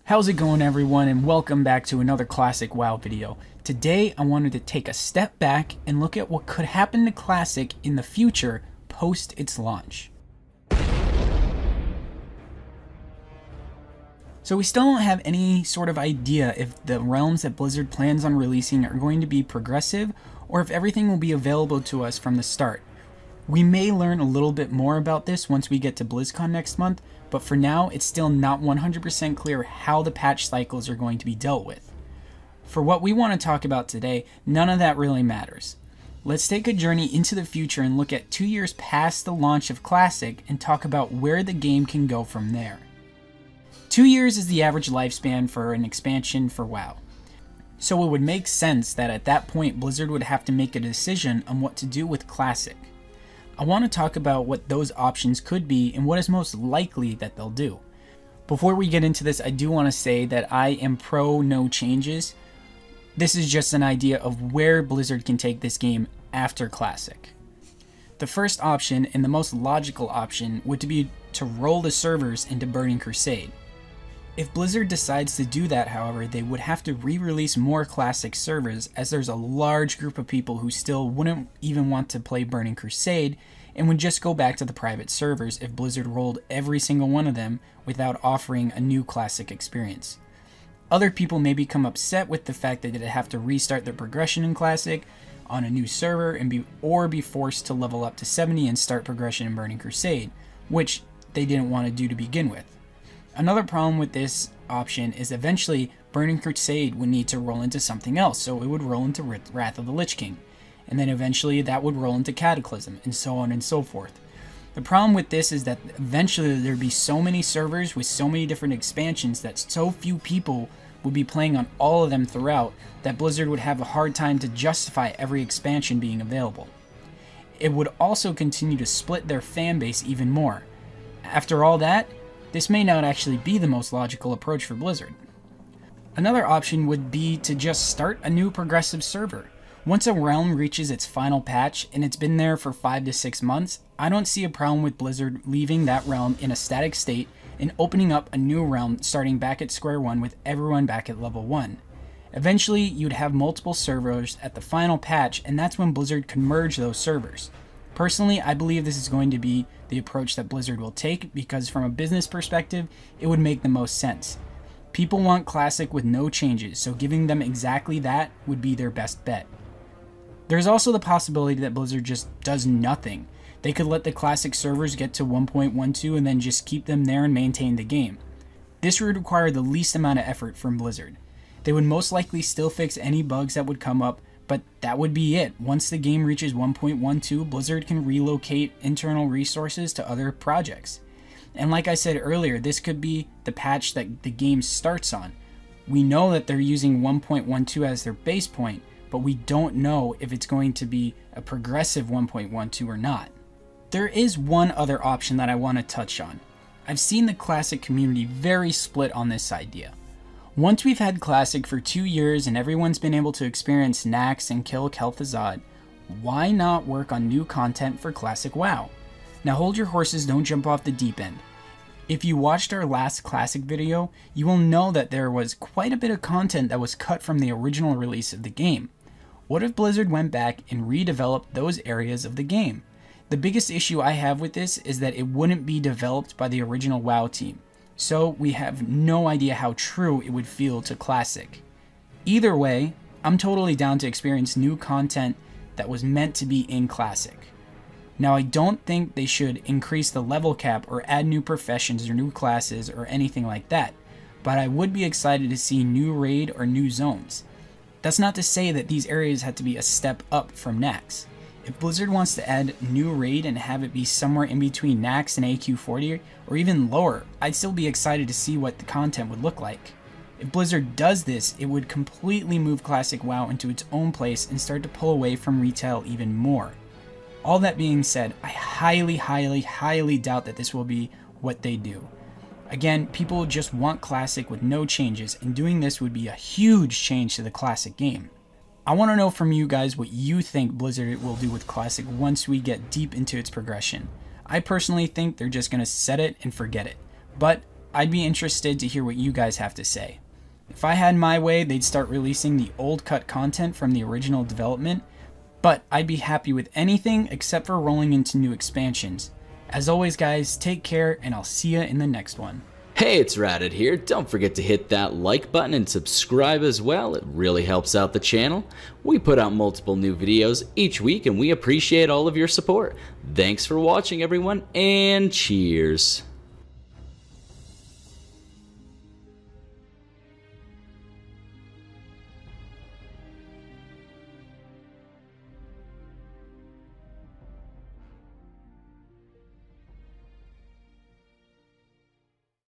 How's it going, everyone, and welcome back to another Classic WoW video. Today I wanted to take a step back and look at what could happen to Classic in the future post its launch. So we still don't have any sort of idea if the realms that Blizzard plans on releasing are going to be progressive or if everything will be available to us from the start. We may learn a little bit more about this once we get to BlizzCon next month, but for now it's still not 100% clear how the patch cycles are going to be dealt with. For what we want to talk about today, none of that really matters. Let's take a journey into the future and look at 2 years past the launch of Classic and talk about where the game can go from there. 2 years is the average lifespan for an expansion for WoW. So it would make sense that at that point Blizzard would have to make a decision on what to do with Classic. I want to talk about what those options could be and what is most likely that they'll do. Before we get into this, I do want to say that I am pro no changes. This is just an idea of where Blizzard can take this game after Classic. The first option, and the most logical option, would be to roll the servers into Burning Crusade. If Blizzard decides to do that, however, they would have to re-release more Classic servers, as there's a large group of people who still wouldn't even want to play Burning Crusade and would just go back to the private servers if Blizzard rolled every single one of them without offering a new Classic experience. Other people may become upset with the fact that they'd have to restart their progression in Classic on a new server and be forced to level up to 70 and start progression in Burning Crusade, which they didn't want to do to begin with. Another problem with this option is eventually Burning Crusade would need to roll into something else, so it would roll into Wrath of the Lich King, and then eventually that would roll into Cataclysm, and so on and so forth. The problem with this is that eventually there'd be so many servers with so many different expansions that so few people would be playing on all of them throughout that Blizzard would have a hard time to justify every expansion being available. It would also continue to split their fan base even more. After all that, this may not actually be the most logical approach for Blizzard. Another option would be to just start a new progressive server. Once a realm reaches its final patch and it's been there for 5 to 6 months, I don't see a problem with Blizzard leaving that realm in a static state and opening up a new realm starting back at square one with everyone back at level 1. Eventually, you'd have multiple servers at the final patch, and that's when Blizzard could merge those servers. Personally, I believe this is going to be the approach that Blizzard will take because from a business perspective, it would make the most sense. People want Classic with no changes, so giving them exactly that would be their best bet. There's also the possibility that Blizzard just does nothing. They could let the Classic servers get to 1.12 and then just keep them there and maintain the game. This would require the least amount of effort from Blizzard. They would most likely still fix any bugs that would come up, but that would be it. Once the game reaches 1.12, Blizzard can relocate internal resources to other projects. And like I said earlier, this could be the patch that the game starts on. We know that they're using 1.12 as their base point, but we don't know if it's going to be a progressive 1.12 or not. There is one other option that I want to touch on. I've seen the Classic community very split on this idea. Once we've had Classic for 2 years and everyone's been able to experience Naxx and kill Kel'Thuzad, why not work on new content for Classic WoW? Now hold your horses, don't jump off the deep end. If you watched our last Classic video, you will know that there was quite a bit of content that was cut from the original release of the game. What if Blizzard went back and redeveloped those areas of the game? The biggest issue I have with this is that it wouldn't be developed by the original WoW team. So we have no idea how true it would feel to Classic. Either way, I'm totally down to experience new content that was meant to be in Classic. Now I don't think they should increase the level cap or add new professions or new classes or anything like that, but I would be excited to see new raid or new zones. That's not to say that these areas had to be a step up from Naxx. If Blizzard wants to add new raid and have it be somewhere in between Naxx and AQ40 or even lower, I'd still be excited to see what the content would look like. If Blizzard does this, it would completely move Classic WoW into its own place and start to pull away from retail even more. All that being said, I highly doubt that this will be what they do. Again, people just want Classic with no changes, and doing this would be a huge change to the Classic game. I want to know from you guys what you think Blizzard will do with Classic once we get deep into its progression. I personally think they're just going to set it and forget it, but I'd be interested to hear what you guys have to say. If I had my way, they'd start releasing the old cut content from the original development, but I'd be happy with anything except for rolling into new expansions. As always guys, take care and I'll see ya in the next one. Hey, it's Radit here. Don't forget to hit that like button and subscribe as well. It really helps out the channel. We put out multiple new videos each week and we appreciate all of your support. Thanks for watching everyone, and cheers.